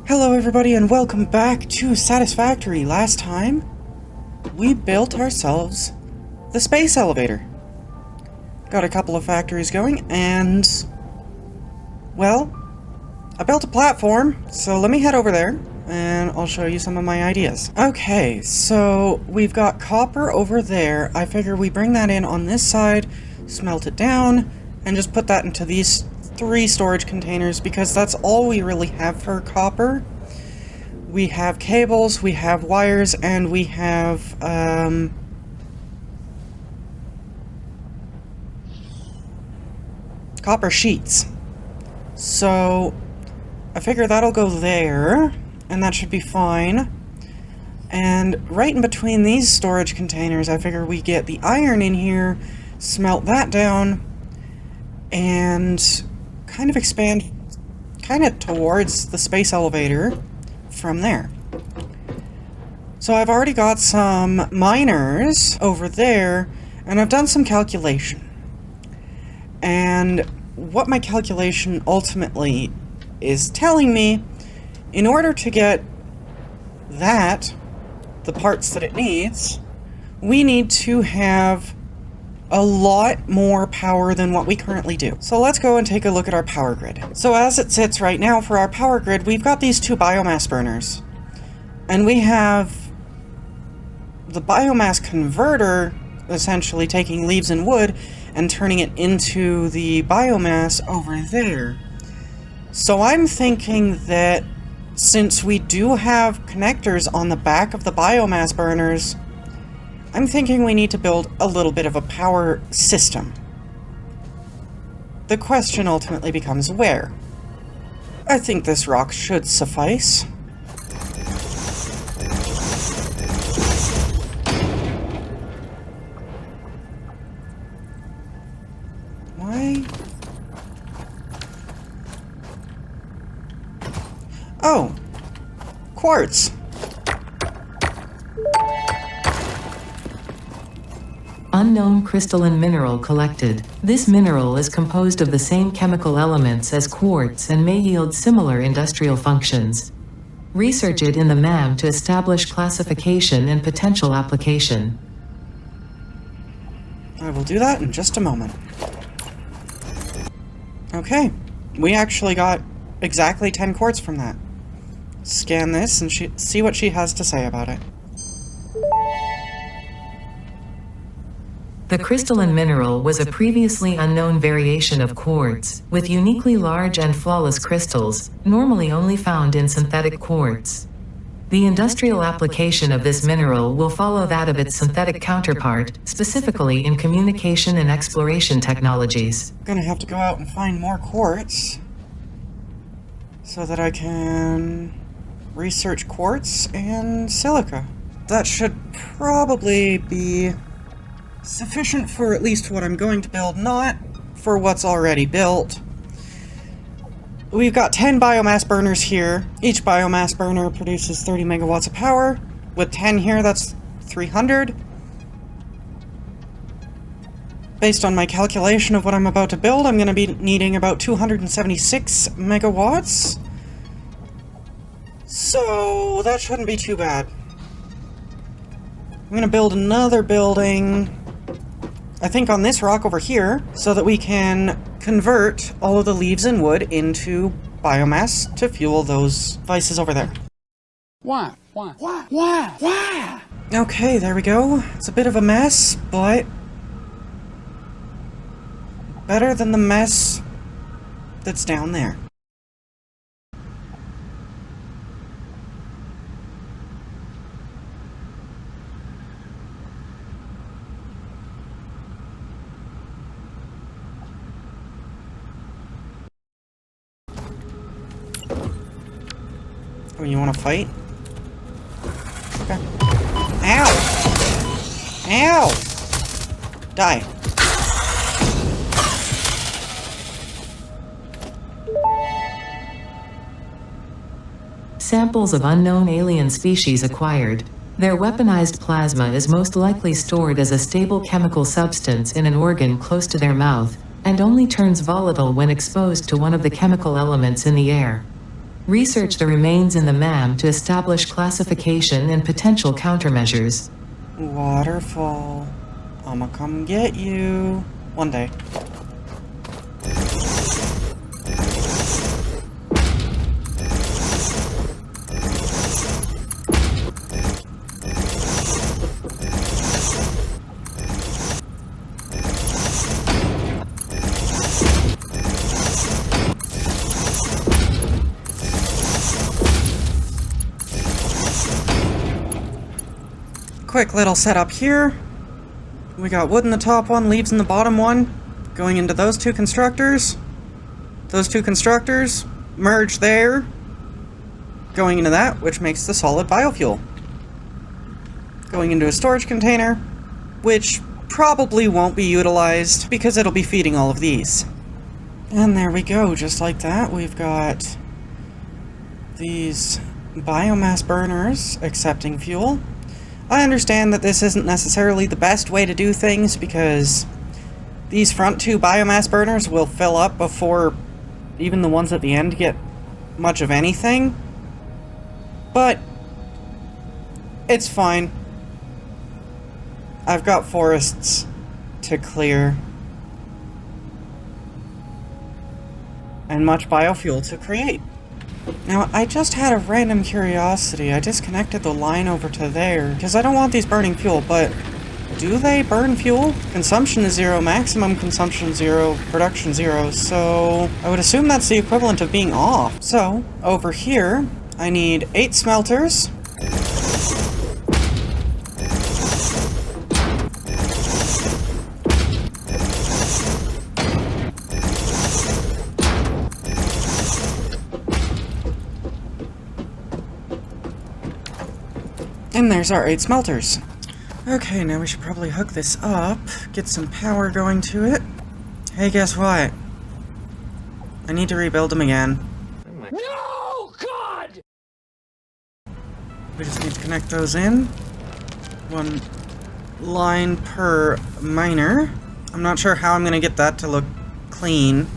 Hello everybody and welcome back to Satisfactory. Last time, we built ourselves the space elevator. Got a couple of factories going and, well, I built a platform, so let me head over there and I'll show you some of my ideas. Okay, so we've got copper over there. I figure we bring that in on this side, smelt it down, and just put that into these 3 storage containers because that's all we really have for copper. We have cables, we have wires, and we have copper sheets. So I figure that'll go there, and that should be fine. And right in between these storage containers, I figure we get the iron in here, smelt that down, and kind of expand kind of towards the space elevator from there. So I've already got some miners over there, and I've done some calculation. And what my calculation ultimately is telling me, in order to get that, the parts that it needs, we need to have a lot more power than what we currently do. So let's go and take a look at our power grid. So as it sits right now for our power grid, we've got these 2 biomass burners. And we have the biomass converter essentially taking leaves and wood and turning it into the biomass over there. So I'm thinking that since we do have connectors on the back of the biomass burners, I'm thinking we need to build a little bit of a power system. The question ultimately becomes where. I think this rock should suffice. Why? Oh! Quartz! Unknown crystalline mineral collected. This mineral is composed of the same chemical elements as quartz and may yield similar industrial functions. Research it in the MAM to establish classification and potential application. I will do that in just a moment. Okay, we actually got exactly 10 quartz from that. Scan this and see what she has to say about it. The crystalline mineral was a previously unknown variation of quartz, with uniquely large and flawless crystals, normally only found in synthetic quartz. The industrial application of this mineral will follow that of its synthetic counterpart, specifically in communication and exploration technologies. I'm gonna have to go out and find more quartz so that I can research quartz and silica. That should probably be sufficient for at least what I'm going to build, not for what's already built. We've got 10 biomass burners here. Each biomass burner produces 30 megawatts of power. With 10 here, that's 300. Based on my calculation of what I'm about to build, I'm going to be needing about 276 megawatts. So that shouldn't be too bad. I'm going to build another building, I think on this rock over here, so that we can convert all of the leaves and wood into biomass to fuel those vices over there. Why? Okay, there we go. It's a bit of a mess, but better than the mess that's down there. Oh, you want to fight? Okay. Ow! Ow! Die. Samples of unknown alien species acquired. Their weaponized plasma is most likely stored as a stable chemical substance in an organ close to their mouth, and only turns volatile when exposed to one of the chemical elements in the air. Research the remains in the MAM to establish classification and potential countermeasures. Waterfall. I'ma come get you. One day. Quick little setup here. We got wood in the top one, leaves in the bottom one. Going into those two constructors. Those two constructors merge there. Going into that, which makes the solid biofuel. Going into a storage container, which probably won't be utilized because it'll be feeding all of these. And there we go, just like that. We've got these biomass burners accepting fuel. I understand that this isn't necessarily the best way to do things because these front two biomass burners will fill up before even the ones at the end get much of anything. But it's fine. I've got forests to clear and much biofuel to create. Now, I just had a random curiosity. I disconnected the line over to there, because I don't want these burning fuel, but do they burn fuel? Consumption is 0, maximum consumption 0, production 0, so I would assume that's the equivalent of being off. So, over here, I need 8 smelters. And there's our 8 smelters. Okay, now we should probably hook this up, get some power going to it. Hey, guess what? I need to rebuild them again. No, God! We just need to connect those in. One line per miner. I'm not sure how I'm going to get that to look clean.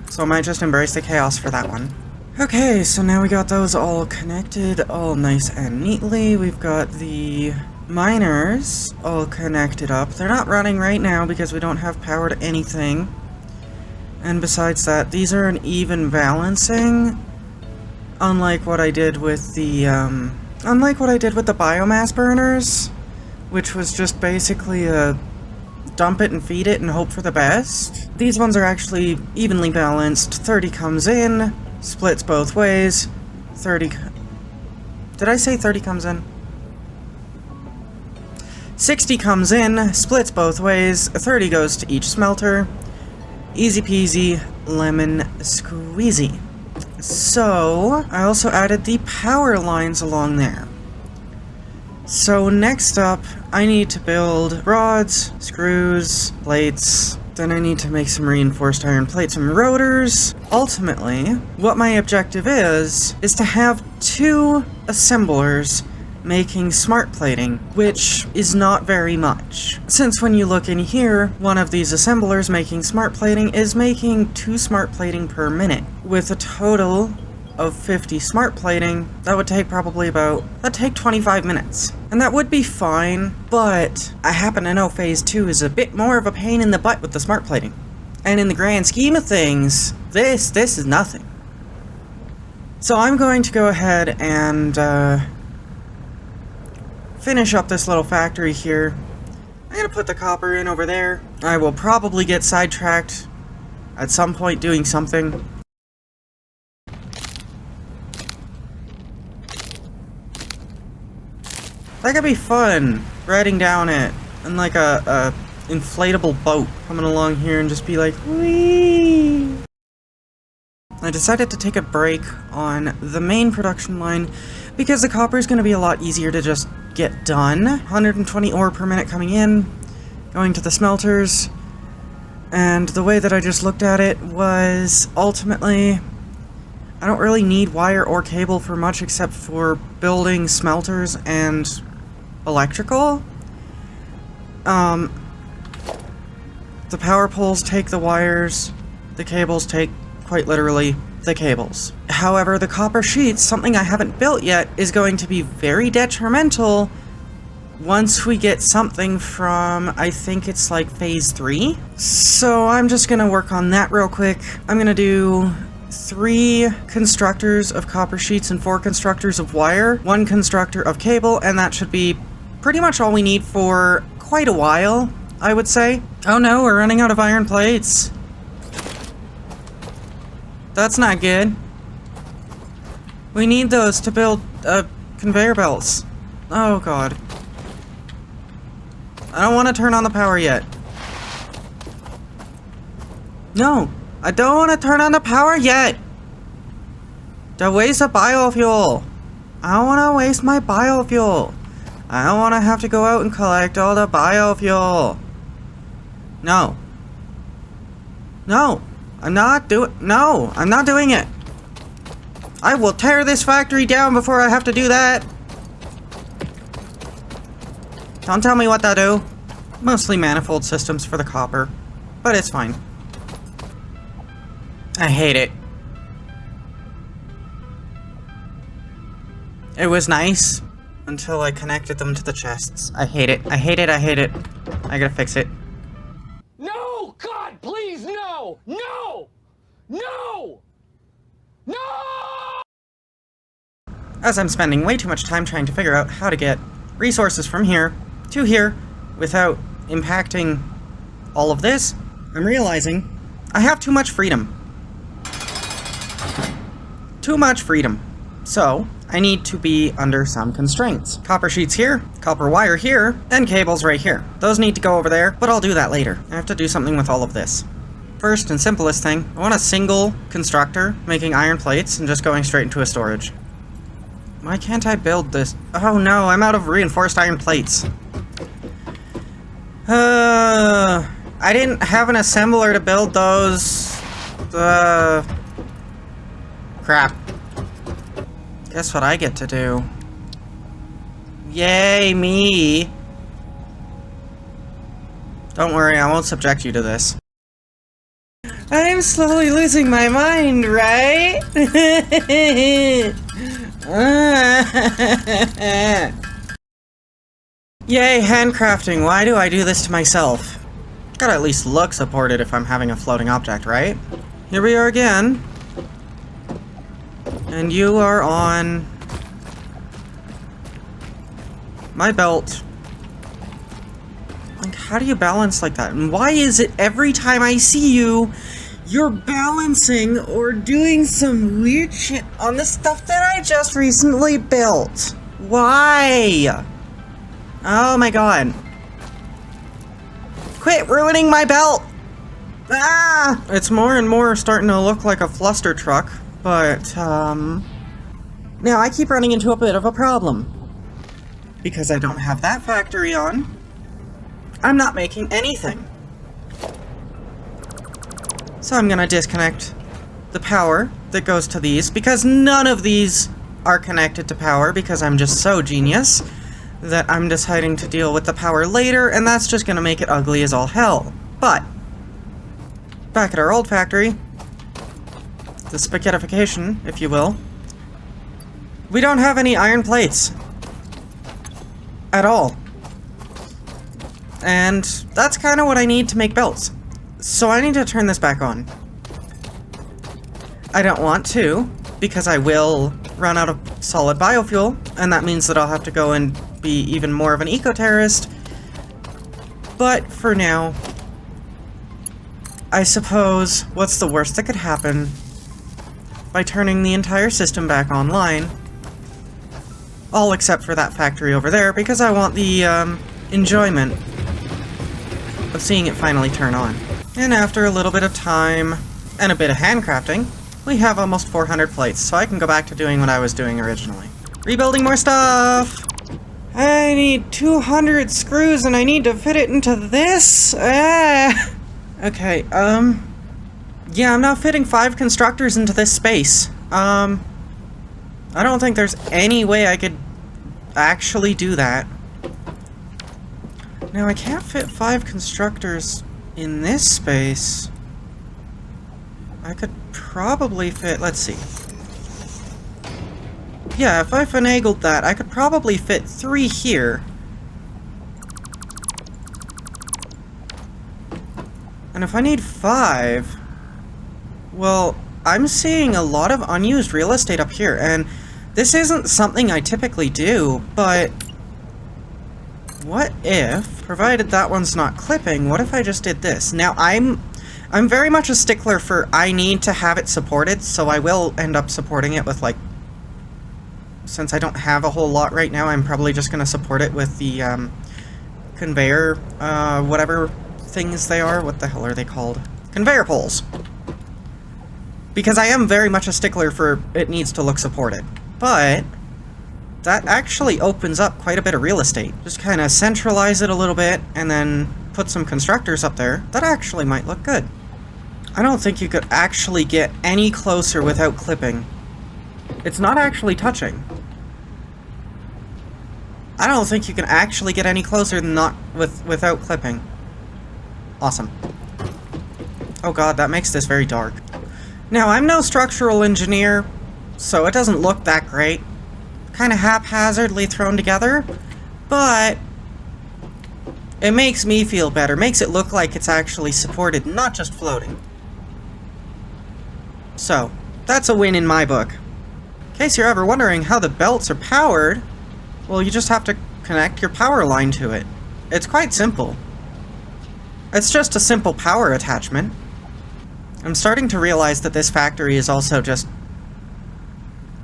So I might just embrace the chaos for that one. Okay, so now we got those all connected, all nice and neatly. We've got the miners all connected up. They're not running right now because we don't have power to anything. And besides that, these are an even balancing, unlike what I did with the biomass burners, which was just basically a dump it and feed it and hope for the best. These ones are actually evenly balanced. 30 comes in, splits both ways. 30... Did I say 30 comes in? 60 comes in, splits both ways. 30 goes to each smelter. Easy peasy, lemon squeezy. So, I also added the power lines along there. So next up, I need to build rods, screws, plates. Then I need to make some reinforced iron plates and rotors. Ultimately, what my objective is to have 2 assemblers making smart plating, which is not very much. Since when you look in here, one of these assemblers making smart plating is making 2 smart plating per minute. With a total of 50 smart plating, that would take that'd take 25 minutes. And that would be fine, but I happen to know phase 2 is a bit more of a pain in the butt with the smart plating. And in the grand scheme of things, this is nothing. So I'm going to go ahead and finish up this little factory here. I'm gonna put the copper in over there. I will probably get sidetracked at some point doing something. That could be fun, riding down it, and like a inflatable boat coming along here and just be like, whee! I decided to take a break on the main production line because the copper is going to be a lot easier to just get done. 120 ore per minute coming in, going to the smelters, and the way that I just looked at it was ultimately I don't really need wire or cable for much except for building smelters and electrical. The power poles take the wires, the cables take, quite literally, the cables. However, the copper sheets, something I haven't built yet, is going to be very detrimental once we get something from, I think it's like phase 3. So I'm just gonna work on that real quick. I'm gonna do 3 constructors of copper sheets and 4 constructors of wire, 1 constructor of cable, and that should be pretty much all we need for quite a while, I would say. Oh no, we're running out of iron plates. That's not good. We need those to build conveyor belts. Oh god. I don't want to turn on the power yet. No, I don't want to turn on the power yet. To waste a biofuel. I don't want to waste my biofuel. I don't want to have to go out and collect all the biofuel. No. No. I'm not doing it. I will tear this factory down before I have to do that. Don't tell me what to do. Mostly manifold systems for the copper, but it's fine. I hate it. It was nice until I connected them to the chests. I hate it. I hate it. I hate it. I gotta fix it. No! God, please, no! No! No! No! As I'm spending way too much time trying to figure out how to get resources from here to here without impacting all of this, I'm realizing I have too much freedom. Too much freedom. So, I need to be under some constraints. Copper sheets here, copper wire here, and cables right here. Those need to go over there, but I'll do that later. I have to do something with all of this. First and simplest thing, I want a single constructor making iron plates and just going straight into a storage. Why can't I build this? Oh no, I'm out of reinforced iron plates. I didn't have an assembler to build those. Crap. Guess what I get to do? Yay, me! Don't worry, I won't subject you to this. I'm slowly losing my mind, right? Yay, handcrafting. Why do I do this to myself? Gotta at least look supported if I'm having a floating object, right? Here we are again. And you are on my belt. Like, how do you balance like that? And why is it every time I see you, you're balancing or doing some weird shit on the stuff that I just recently built? Why? Oh my god. Quit ruining my belt! Ah! It's more and more starting to look like a fluster truck, but, now I keep running into a bit of a problem. Because I don't have that factory on, I'm not making anything. So I'm gonna disconnect the power that goes to these, because none of these are connected to power, because I'm just so genius that I'm deciding to deal with the power later, and that's just gonna make it ugly as all hell. But, back at our old factory, the Spaghettification, if you will, we don't have any iron plates. At all. And that's kind of what I need to make belts. So I need to turn this back on. I don't want to, because I will run out of solid biofuel, and that means that I'll have to go and be even more of an eco-terrorist. But for now, I suppose what's the worst that could happen by turning the entire system back online, all except for that factory over there, because I want the enjoyment of seeing it finally turn on. And after a little bit of time and a bit of handcrafting, we have almost 400 plates, so I can go back to doing what I was doing originally. Rebuilding more stuff! I need 200 screws and I need to fit it into this? Okay, yeah, I'm now fitting 5 constructors into this space. I don't think there's any way I could actually do that. Now, I can't fit 5 constructors in this space. I could probably fit... Let's see. Yeah, if I finagled that, I could probably fit 3 here. And if I need 5... Well, I'm seeing a lot of unused real estate up here, and this isn't something I typically do, but... What if, provided that one's not clipping, what if I just did this? Now, I'm very much a stickler for I need to have it supported, so I will end up supporting it with, like... Since I don't have a whole lot right now, I'm probably just going to support it with the, conveyor, whatever things they are. What the hell are they called? Conveyor poles. Because I am very much a stickler for it needs to look supported. But... that actually opens up quite a bit of real estate. Just kind of centralize it a little bit, and then put some constructors up there. That actually might look good. I don't think you could actually get any closer without clipping. It's not actually touching. I don't think you can actually get any closer than not without clipping. Awesome. Oh god, that makes this very dark. Now, I'm no structural engineer, so it doesn't look that great. Kind of haphazardly thrown together, but it makes me feel better. Makes it look like it's actually supported, not just floating. So, that's a win in my book. In case you're ever wondering how the belts are powered, well, you just have to connect your power line to it. It's quite simple. It's just a simple power attachment. I'm starting to realize that this factory is also just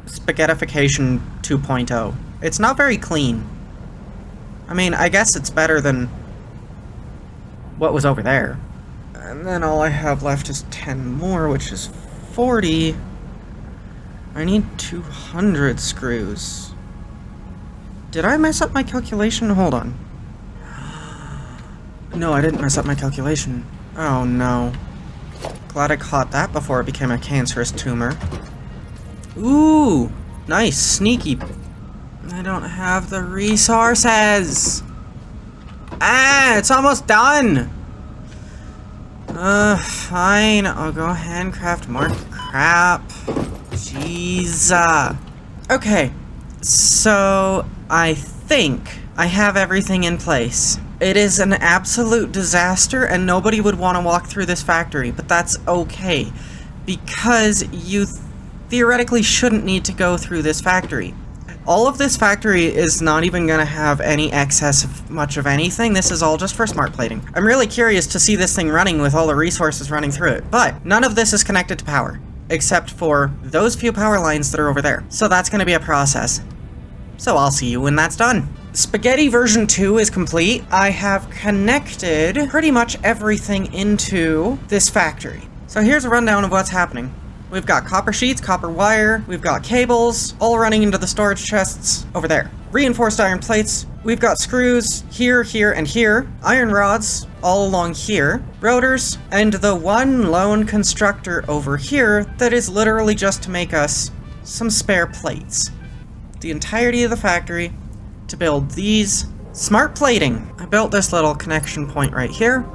Spaghettification 2.0. It's not very clean. I mean, I guess it's better than what was over there. And then all I have left is 10 more, which is 40. I need 200 screws. Did I mess up my calculation? Hold on. No, I didn't mess up my calculation. Oh no. Glad I caught that before it became a cancerous tumor. Ooh, nice, sneaky. I don't have the resources. Ah, it's almost done. Fine. I'll go handcraft more crap. Jeez. Okay, so I think I have everything in place. It is an absolute disaster, and nobody would want to walk through this factory, but that's okay, because you theoretically shouldn't need to go through this factory. All of this factory is not even going to have any excess of much of anything. This is all just for smart plating. I'm really curious to see this thing running with all the resources running through it, but none of this is connected to power, except for those few power lines that are over there. So that's going to be a process. So I'll see you when that's done. Spaghetti version 2 is complete. I have connected pretty much everything into this factory. So here's a rundown of what's happening. We've got copper sheets, copper wire, we've got cables, all running into the storage chests over there. Reinforced iron plates, we've got screws here, here, and here. Iron rods all along here. Rotors, and the one lone constructor over here that is literally just to make us some spare plates. The entirety of the factory to build these smart plating. I built this little connection point right here.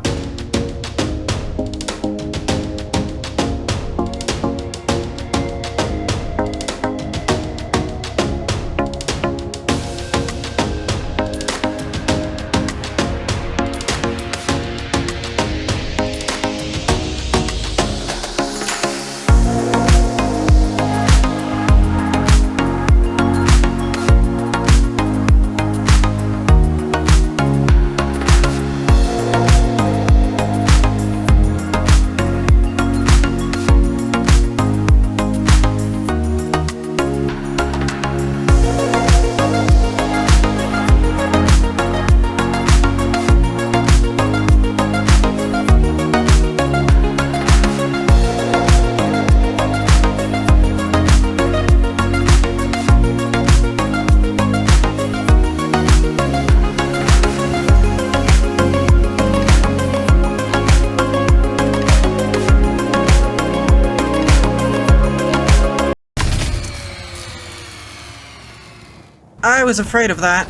I was afraid of that.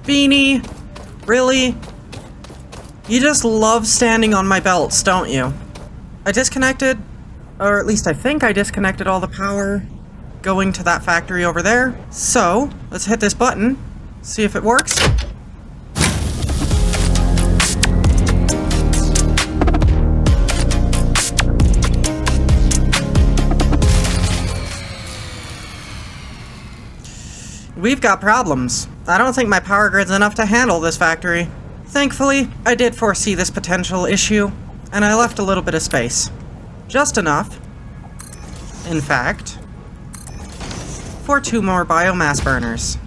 Beanie, really? You just love standing on my belts, don't you? I disconnected Or at least I think I disconnected all the power going to that factory over there. So, let's hit this button, see if it works. We've got problems. I don't think my power grid's enough to handle this factory. Thankfully, I did foresee this potential issue, and I left a little bit of space. Just enough, in fact, for 2 more biomass burners.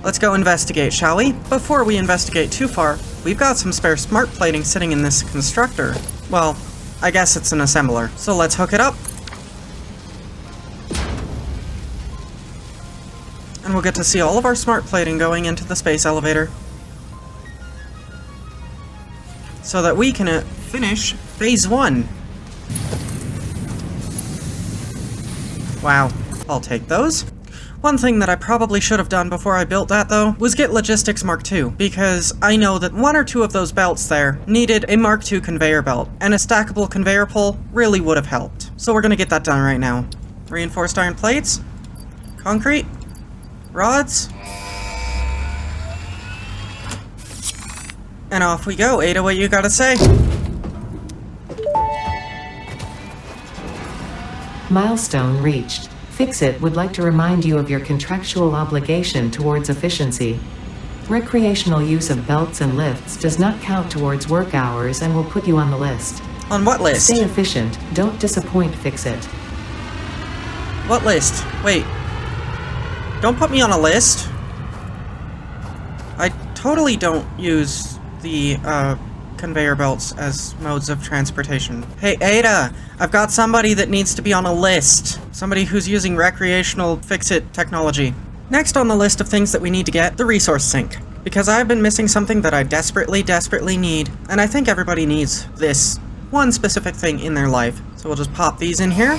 Let's go investigate, shall we? Before we investigate too far, we've got some spare smart plating sitting in this constructor. Well, I guess it's an assembler. So let's hook it up. And we'll get to see all of our smart plating going into the space elevator. So that we can finish phase 1. Wow, I'll take those. One thing that I probably should have done before I built that, though, was get Logistics Mark II, because I know that 1 or 2 of those belts there needed a Mark II conveyor belt, and a stackable conveyor pole really would have helped. So we're gonna get that done right now. Reinforced iron plates, concrete, rods, and off we go. Ada, what you gotta say? Milestone reached. Fix-It would like to remind you of your contractual obligation towards efficiency. Recreational use of belts and lifts does not count towards work hours and will put you on the list. On what list? Stay efficient. Don't disappoint, Fix-It. What list? Wait. Don't put me on a list. I totally don't use the, conveyor belts as modes of transportation. Hey, Ada! I've got somebody that needs to be on a list. Somebody who's using recreational Fix-It technology. Next on the list of things that we need to get, the resource sink. Because I've been missing something that I desperately, desperately need. And I think everybody needs this one specific thing in their life. So we'll just pop these in here.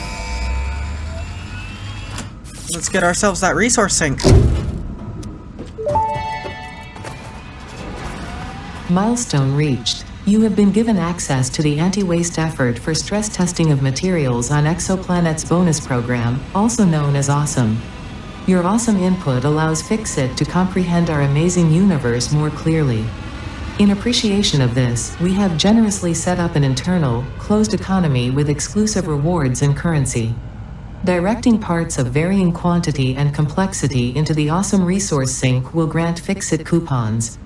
Let's get ourselves that resource sink. Milestone reached. You have been given access to the anti-waste effort for stress testing of materials on Exoplanet's bonus program, also known as Awesome. Your awesome input allows Fix-It to comprehend our amazing universe more clearly. In appreciation of this, we have generously set up an internal, closed economy with exclusive rewards and currency. Directing parts of varying quantity and complexity into the Awesome Resource Sink will grant Fix-It coupons.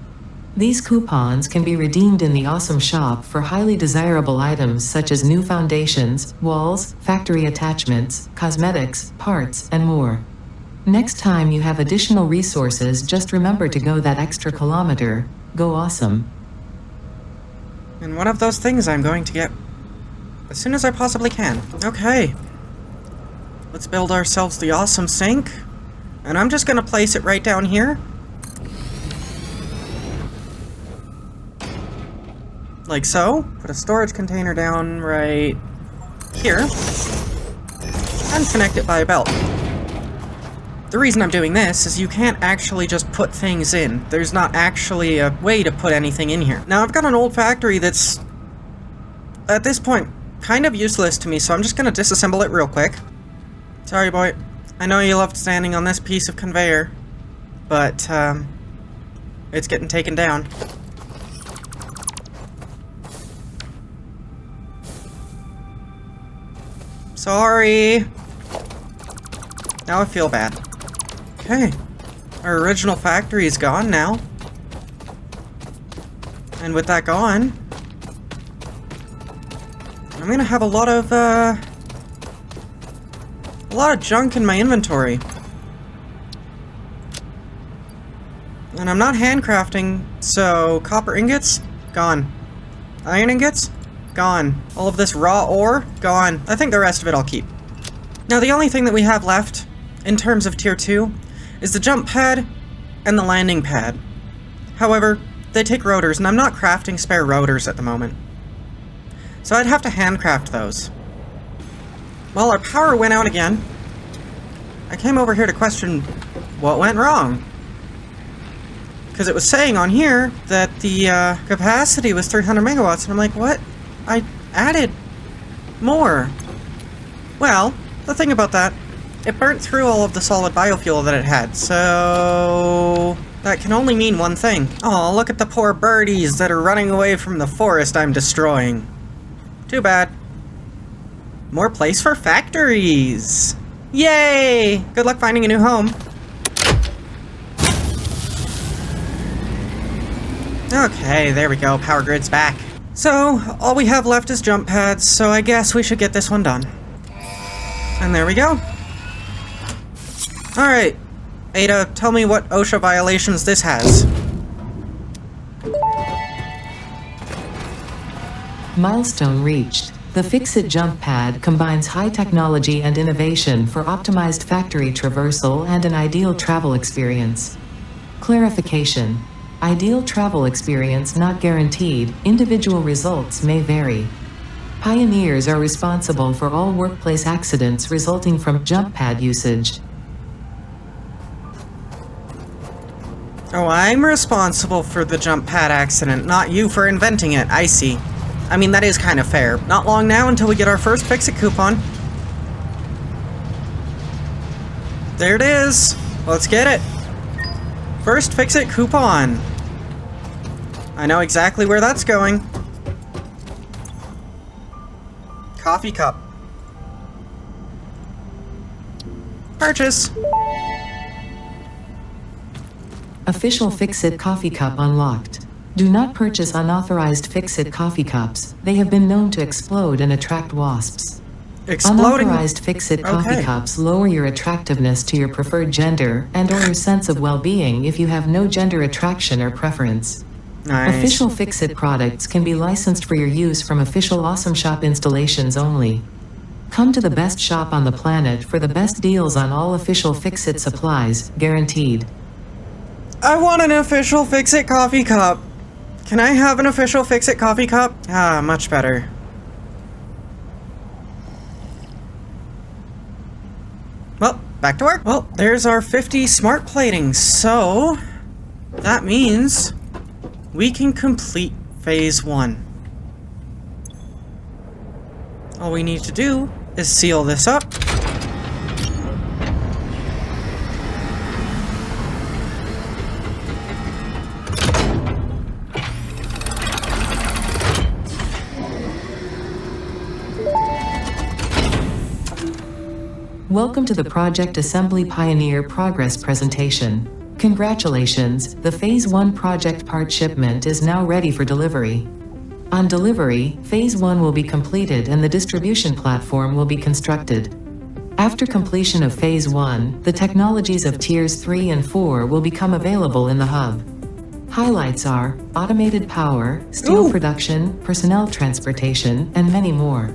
These coupons can be redeemed in the Awesome Shop for highly desirable items such as new foundations, walls, factory attachments, cosmetics, parts, and more. Next time you have additional resources, just remember to go that extra kilometer. Go awesome. And one of those things I'm going to get as soon as I possibly can. Okay. Let's build ourselves the awesome sink. And I'm just going to place it right down here. Like so. Put a storage container down right here. And connect it by a belt. The reason I'm doing this is you can't actually just put things in. There's not actually a way to put anything in here. Now, I've got an old factory that's, at this point, kind of useless to me, so I'm just going to disassemble it real quick. Sorry, boy. I know you loved standing on this piece of conveyor, but, it's getting taken down. Sorry. Now I feel bad. Okay. Our original factory is gone now. And with that gone, I'm gonna have a lot of junk in my inventory. And I'm not handcrafting, so copper ingots, gone. Iron ingots, gone. All of this raw ore, gone. I think the rest of it I'll keep. Now the only thing that we have left, in terms of tier 2, is the jump pad and the landing pad. However, they take rotors, and I'm not crafting spare rotors at the moment. So I'd have to handcraft those. Well, our power went out again. I came over here to question what went wrong. Because it was saying on here that the capacity was 300 megawatts, and I'm like, what? I added more. Well, the thing about that, it burnt through all of the solid biofuel that it had, so that can only mean one thing. Oh, look at the poor birdies that are running away from the forest I'm destroying. Too bad. More place for factories! Yay! Good luck finding a new home. Okay, there we go. Power grid's back. So, all we have left is jump pads, so I guess we should get this one done. And there we go. Alright. Ada, tell me what OSHA violations this has. Milestone reached. The Fix-It jump pad combines high technology and innovation for optimized factory traversal and an ideal travel experience. Clarification. Ideal travel experience not guaranteed, individual results may vary. Pioneers are responsible for all workplace accidents resulting from jump pad usage. Oh, I'm responsible for the jump pad accident, not you for inventing it, I see. I mean, that is kind of fair. Not long now until we get our first Fix-It coupon. There it is. Let's get it. First Fix-It coupon. I know exactly where that's going. Coffee cup. Purchase. Official Fix-It coffee cup unlocked. Do not purchase unauthorized Fix-It coffee cups. They have been known to explode and attract wasps. Exploding. Unauthorized Fix-It coffee cups lower your attractiveness to your preferred gender and/or your sense of well-being if you have no gender attraction or preference. Nice. Official Fix-It products can be licensed for your use from official Awesome Shop installations only. Come to the best shop on the planet for the best deals on all official Fix-It supplies, guaranteed. I want an official Fix-It coffee cup. Can I have an official Fix-It coffee cup? Ah, much better. Well, back to work. Well, there's our 50 smart plating, so that means we can complete phase 1. All we need to do is seal this up. Welcome to the Project Assembly Pioneer Progress presentation. Congratulations, the Phase 1 project part shipment is now ready for delivery. On delivery, Phase 1 will be completed and the distribution platform will be constructed. After completion of Phase 1, the technologies of Tiers 3 and 4 will become available in the hub. Highlights are automated power, steel production, personnel transportation, and many more.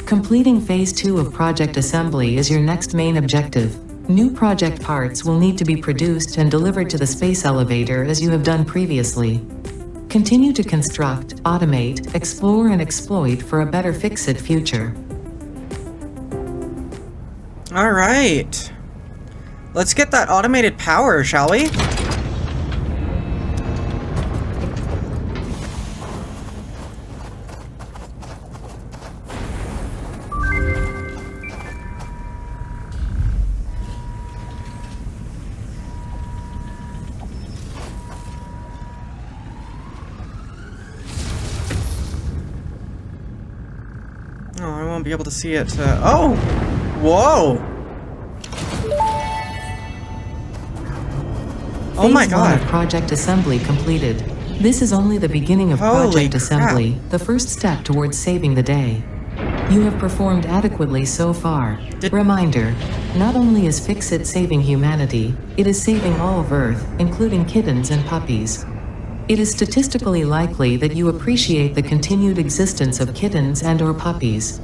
Completing Phase 2 of project assembly is your next main objective. New project parts will need to be produced and delivered to the space elevator as you have done previously. Continue to construct, automate, explore and exploit for a better Fix-It future. Alright. Let's get that automated power, shall we? Oh, I won't be able to see it. Oh! Whoa! Oh my god. Phase 1 of project assembly completed. This is only the beginning of Holy project crap. assembly, the first step towards saving the day. You have performed adequately so far. Reminder, not only is Fix-It saving humanity, it is saving all of Earth, including kittens and puppies. It is statistically likely that you appreciate the continued existence of kittens and/or puppies.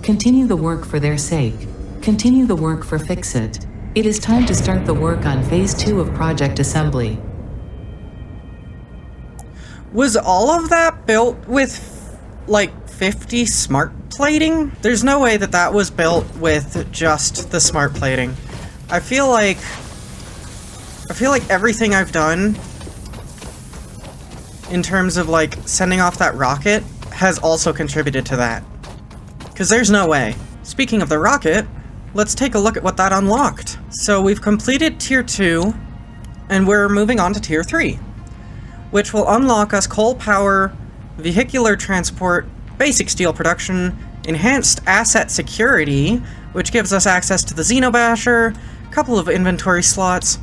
Continue the work for their sake. Continue the work for Fix-It. It is time to start the work on Phase 2 of Project Assembly. Was all of that built with, like, 50 smart plating? There's no way that that was built with just the smart plating. I feel like everything I've done in terms of, like, sending off that rocket has also contributed to that. Because there's no way. Speaking of the rocket, let's take a look at what that unlocked. So we've completed Tier 2, and we're moving on to Tier 3, which will unlock us coal power, vehicular transport, basic steel production, enhanced asset security, which gives us access to the Xenobasher, a couple of inventory slots,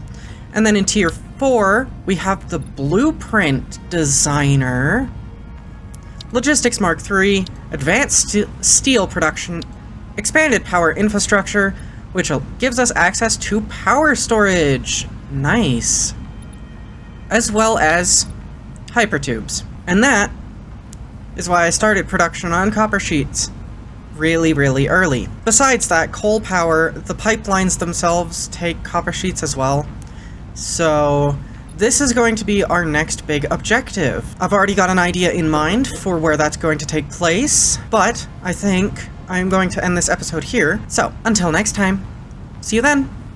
and then in Tier 4, we have the Blueprint Designer, Logistics Mark III, Advanced Steel Production, Expanded Power Infrastructure, which gives us access to power storage. Nice. As well as hypertubes. And that is why I started production on copper sheets really, really early. Besides that, coal power, the pipelines themselves take copper sheets as well. So this is going to be our next big objective. I've already got an idea in mind for where that's going to take place, but I think I'm going to end this episode here. So until next time, see you then.